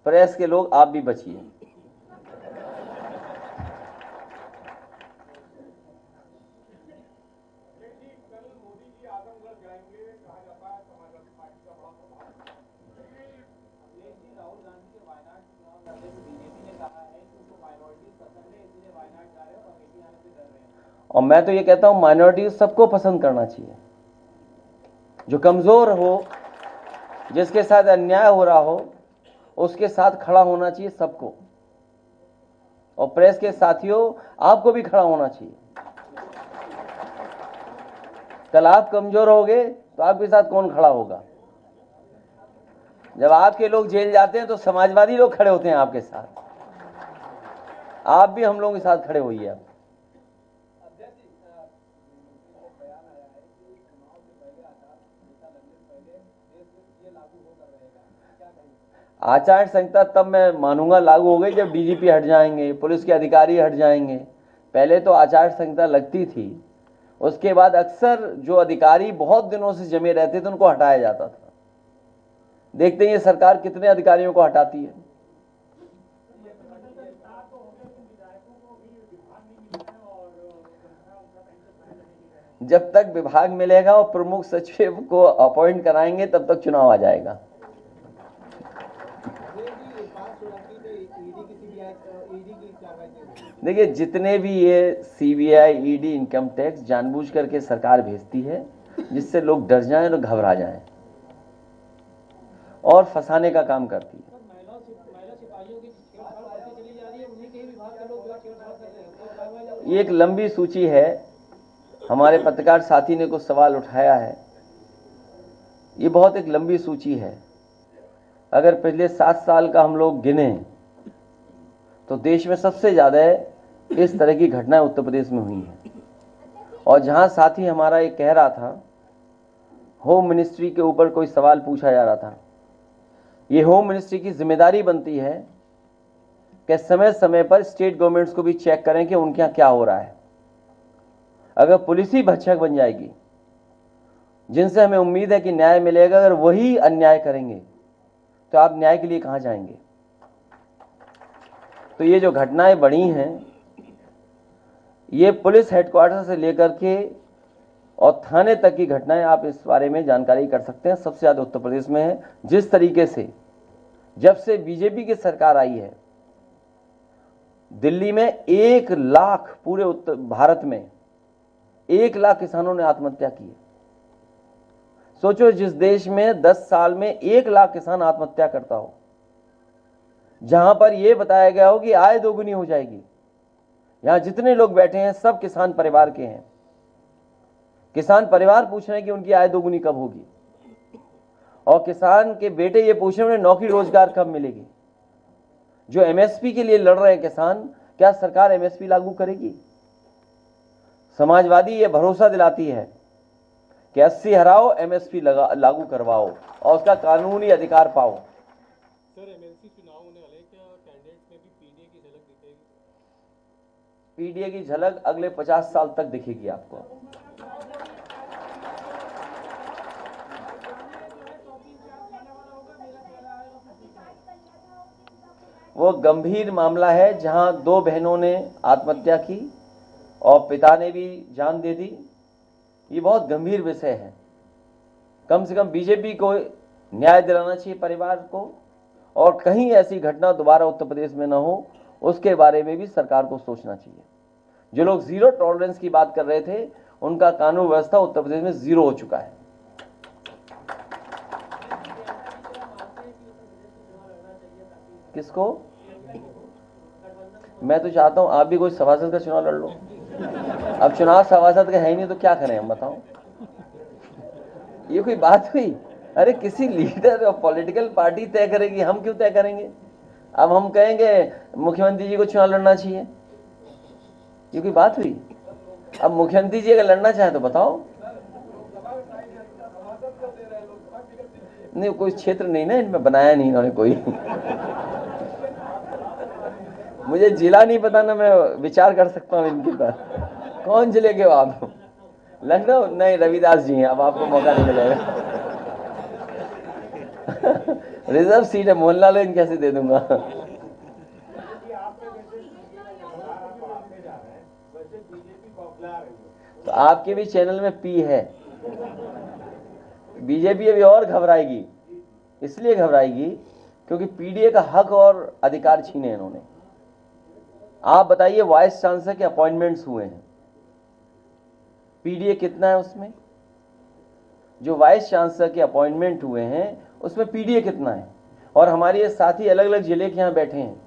Press के लोग आप भी बचिए। और मैं तो ये कहता हूं माइनॉरिटी सबको पसंद करना चाहिए। जो कमजोर हो, जिसके साथ अन्याय हो रहा हो, उसके साथ खड़ा होना चाहिए सबको। और प्रेस के साथियों, आपको भी खड़ा होना चाहिए। कल आप कमजोर होगे तो आपके साथ कौन खड़ा होगा? जब आपके लोग जेल जाते हैं तो समाजवादी लोग खड़े होते हैं आपके साथ। आप भी हम लोगों के साथ खड़े होइए। अब आचार संहिता तब मैं मानूंगा लागू हो गई जब डीजीपी हट जाएंगे, पुलिस के अधिकारी हट जाएंगे। पहले तो आचार संहिता लगती थी, उसके बाद अक्सर जो अधिकारी बहुत दिनों से जमे रहते थे उनको हटाया जाता था। देखते हैं ये सरकार कितने अधिकारियों को हटाती है। जब तक विभाग मिलेगा और प्रमुख सचिव को अपॉइंट कराएंगे तब तक चुनाव आ जाएगा। देखिए, जितने भी ये सीबीआई, ईडी, इनकम टैक्स जानबूझ करके सरकार भेजती है जिससे लोग डर जाएं और घबरा जाएं और फंसाने का काम करती है। ये एक लंबी सूची है। हमारे पत्रकार साथी ने कुछ सवाल उठाया है। ये बहुत एक लंबी सूची है। अगर पिछले 7 साल का हम लोग गिने तो देश में सबसे ज्यादा इस तरह की घटनाएं उत्तर प्रदेश में हुई हैं। और जहां साथी हमारा ये कह रहा था, होम मिनिस्ट्री के ऊपर कोई सवाल पूछा जा रहा था, ये होम मिनिस्ट्री की जिम्मेदारी बनती है कि समय समय पर स्टेट गवर्नमेंट्स को भी चेक करें कि उनके यहां क्या हो रहा है। अगर पुलिस ही भक्षक बन जाएगी, जिनसे हमें उम्मीद है कि न्याय मिलेगा, अगर वही अन्याय करेंगे तो आप न्याय के लिए कहां जाएंगे? तो ये जो घटनाएं बढ़ी हैं, ये पुलिस हेडक्वार्टर से लेकर के और थाने तक की घटनाएं, आप इस बारे में जानकारी कर सकते हैं, सबसे ज्यादा उत्तर प्रदेश में है। जिस तरीके से जब से बीजेपी की सरकार आई है, दिल्ली में 1 लाख, पूरे उत्तर भारत में 1 लाख किसानों ने आत्महत्या की है। सोचो, जिस देश में 10 साल में 1 लाख किसान आत्महत्या करता हो, जहां पर यह बताया गया हो कि आय दोगुनी हो जाएगी, यहां जितने लोग बैठे हैं सब किसान परिवार के हैं। किसान परिवार पूछ रहे हैं कि उनकी आय दोगुनी कब होगी, और किसान के बेटे ये पूछ रहे हैं उन्हें नौकरी रोजगार कब मिलेगी। जो एमएसपी के लिए लड़ रहे हैं किसान, क्या सरकार एमएसपी लागू करेगी? समाजवादी ये भरोसा दिलाती है कि 80 हराओ, एमएसपी लागू करवाओ और उसका कानूनी अधिकार पाओ। सर, एमएलसी चुनाव होने वाले, क्या कैंडिडेट्स में भी पीडीए की झलक दिखेगी? पीडीए की झलक अगले 50 साल तक दिखेगी आपको। वो गंभीर मामला है जहां 2 बहनों ने आत्महत्या की और पिता ने भी जान दे दी। ये बहुत गंभीर विषय है। कम से कम बीजेपी को न्याय दिलाना चाहिए परिवार को, और कहीं ऐसी घटना दोबारा उत्तर प्रदेश में न हो, उसके बारे में भी सरकार को सोचना चाहिए। जो लोग जीरो टॉलरेंस की बात कर रहे थे, उनका कानून व्यवस्था उत्तर प्रदेश में जीरो हो चुका है। किसको? मैं तो चाहता हूं आप भी कोई सभासद का चुनाव लड़ लो। अब चुनाव सभासद का है ही नहीं तो क्या करें हम, बताओ? ये कोई बात हुई? अरे किसी लीडर और पॉलिटिकल पार्टी तय करेगी, हम क्यों तय करेंगे? अब हम कहेंगे मुख्यमंत्री जी को चुनाव लड़ना चाहिए, ये कोई बात हुई? अब मुख्यमंत्री जी अगर लड़ना चाहे तो बताओ। नहीं, कोई क्षेत्र नहीं ना इनमें बनाया नहीं इन्होंने कोई। मुझे जिला नहीं पता ना, मैं विचार कर सकता हूँ इनके पास। कौन जिले के हो आप? लखनऊ? नहीं, रविदास जी हैं, अब आपको मौका नहीं मिलेगा। रिजर्व सीट है, मोहनलाल इन कैसे दे दूंगा। तो आपके भी चैनल में पी है। बीजेपी अभी और घबराएगी, इसलिए घबराएगी क्योंकि पीडीए का हक और अधिकार छीने इन्होंने। आप बताइए, वाइस चांसलर के अपॉइंटमेंट्स हुए हैं, पीडीए कितना है उसमें? जो वाइस चांसलर के अपॉइंटमेंट हुए हैं उसमें पीडीए कितना है? और हमारे ये साथी अलग अलग जिले के यहाँ बैठे हैं।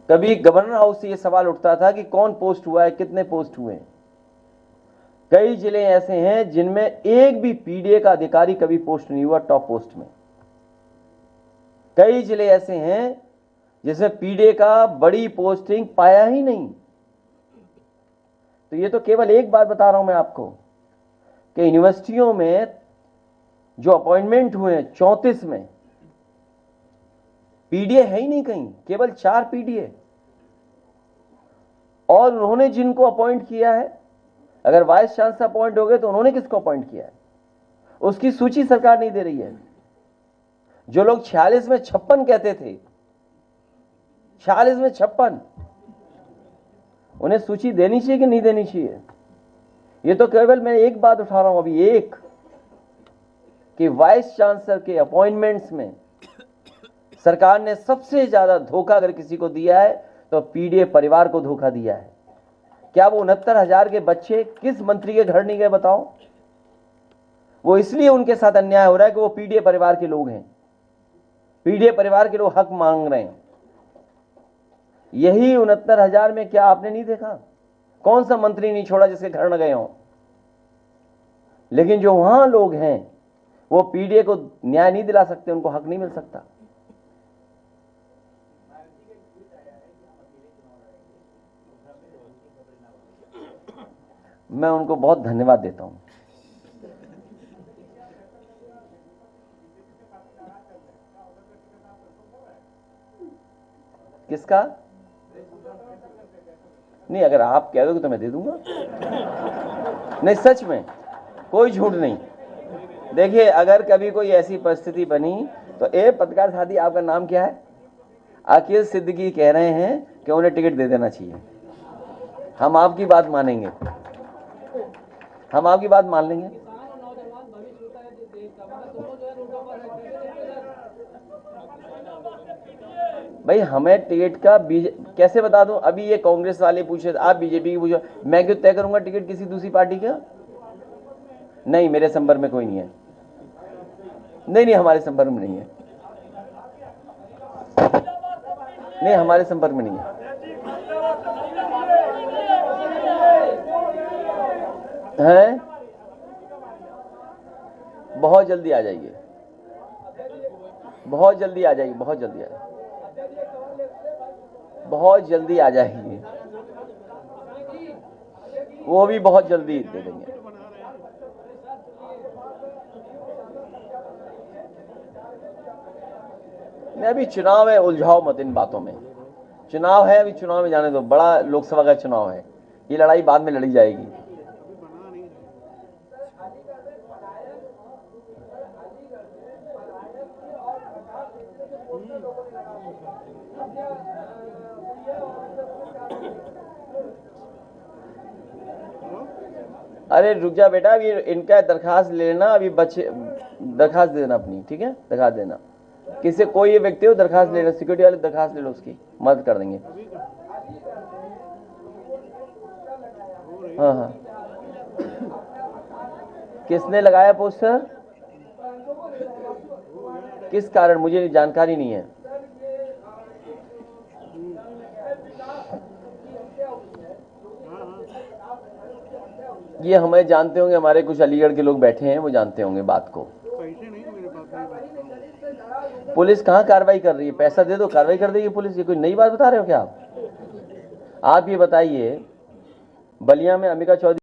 कभी गवर्नर हाउस से ये सवाल उठता था कि कौन पोस्ट हुआ है, कितने पोस्ट हुए हैं। कई जिले ऐसे हैं जिनमें एक भी पीडीए का अधिकारी कभी पोस्ट नहीं हुआ टॉप पोस्ट में। कई जिले ऐसे हैं जिसमें पीडीए का बड़ी पोस्टिंग पाया ही नहीं। तो ये तो केवल एक बात बता रहा हूं मैं आपको कि यूनिवर्सिटियों में जो अपॉइंटमेंट हुए हैं 34 में पीडीए है ही नहीं कहीं, केवल 4 पीडीए। और उन्होंने जिनको अपॉइंट किया है, अगर वाइस चांसलर अपॉइंट हो गए तो उन्होंने किसको अपॉइंट किया है उसकी सूची सरकार नहीं दे रही है। जो लोग 46 में 56 कहते थे, 46 में 56, उन्हें सूची देनी चाहिए कि नहीं देनी चाहिए? ये तो केवल मैं एक बात उठा रहा हूं अभी, एक कि वाइस चांसलर के अपॉइंटमेंट्स में सरकार ने सबसे ज्यादा धोखा अगर किसी को दिया है तो पीडीए परिवार को धोखा दिया है। क्या वो 69,000 के बच्चे किस मंत्री के घर नहीं गए बताओ? वो इसलिए उनके साथ अन्याय हो रहा है कि वो पीडीए परिवार के लोग हैं, पीडीए परिवार के लोग हक मांग रहे हैं। यही 69,000 में क्या आपने नहीं देखा? कौन सा मंत्री नहीं छोड़ा जिसके घर न गए हों? लेकिन जो वहां लोग हैं वो पीडीए को न्याय नहीं दिला सकते, उनको हक नहीं मिल सकता। मैं उनको बहुत धन्यवाद देता हूं। किसका? नहीं, अगर आप कह दोगे तो मैं दे दूंगा। नहीं, सच में कोई झूठ नहीं। देखिए, अगर कभी कोई ऐसी परिस्थिति बनी तो पत्रकार साथी, आपका नाम क्या है? अकील सिद्दीकी कह रहे हैं कि उन्हें टिकट दे देना चाहिए। हम आपकी बात मानेंगे, हम आपकी बात मान लेंगे। भाई, हमें टिकट का कैसे बता दूं? अभी ये कांग्रेस वाले पूछे, आप बीजेपी की पूछो, मैं क्यों तय करूंगा टिकट किसी दूसरी पार्टी का? नहीं, मेरे संपर्क में कोई नहीं है। नहीं, हमारे संपर्क में नहीं है। नहीं, हमारे संपर्क में नहीं है। हैं? बहुत जल्दी आ जाइए, बहुत जल्दी आ जाइए, बहुत जल्दी आ जाइए, बहुत जल्दी आ जाएगी। वो भी बहुत जल्दी दे देंगे। अभी चुनाव है, उलझाओ मत इन बातों में। चुनाव है, अभी चुनाव में जाने दो। बड़ा लोकसभा का चुनाव है, ये लड़ाई बाद में लड़ी जाएगी। अरे रुक जा बेटा, अभी इनका दरखास्त ले लेना, अभी बच्चे दरखास्त देना अपनी, ठीक है? दरखास्त देना, किसी कोई व्यक्ति हो दरखास्त लेना, सिक्योरिटी वाले दरखास्त ले लो, उसकी मदद कर देंगे। हाँ हाँ, किसने लगाया पोस्टर? किस कारण? मुझे जानकारी नहीं है। ये हमें जानते होंगे, हमारे कुछ अलीगढ़ के लोग बैठे हैं, वो जानते होंगे बात को। पुलिस कहाँ कार्रवाई कर रही है? पैसा दे दो, कार्रवाई कर देगी पुलिस। ये कोई नई बात बता रहे हो क्या आप? आप ये बताइए, बलिया में अंबिका चौधरी